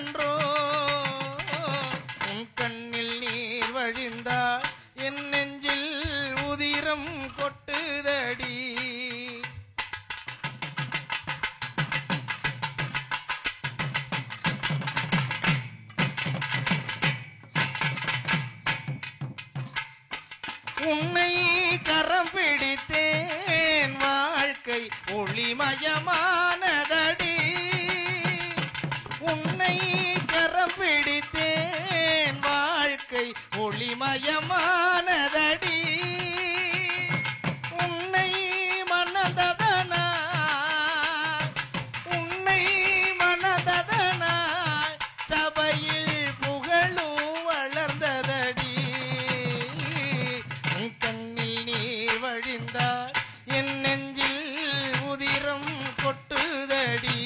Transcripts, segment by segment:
நன்றோ உன் கண்ணில் நீர் வழிந்தால் என் நெஞ்சில் உதிரம் கொட்டுதடி. உன்னை கரம் பிடித்தேன் வாழ்க்கை ஒளிமயமானதடி. உன்னை கரம் பிடித்தேன் வாழ்க்கை ஒளிமயமானதடி. உன்னை மனததனாய் சபையில் புகழும் வளர்ந்ததடி. கண்ணில் நீர் வழிந்தால் என் நெஞ்சில் உதிரம் கொட்டுதடி.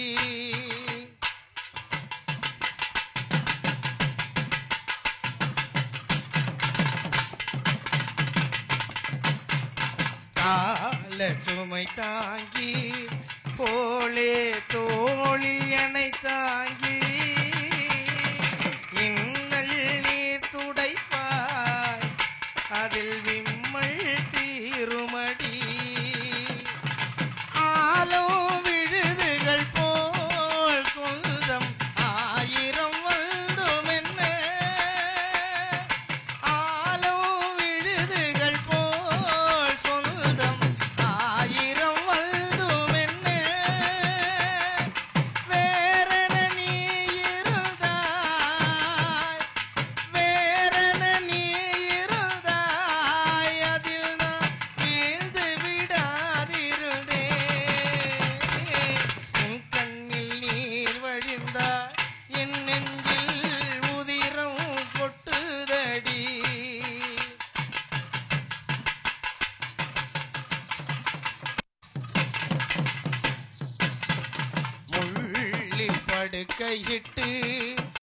கால சுமை தாங்கி போலே தோளில் என்னை தாங்கி இன்னல் நீர் துடைப்பாய் அதில் விம்மல் தீருமடி. ஆலோ விழுதுகள் போல் சொந்தம் ஆயிரம் வந்தும் என்ன. ஆலோ விழுதுகள் போல் சொந்தம் ஆயிரம் வந்தும் என்ன. வேறென நீ இருந்தாய், வேறென நீ இருந்தாய், அதில் நான் வீழ்ந்து விடாதிருந்தேன். உன் கண்ணில் நீர் வழிந்தாய் என் நெஞ்சில் உதிரம் கொட்டுதடி. முள்ளில் படுக்கையிட்டு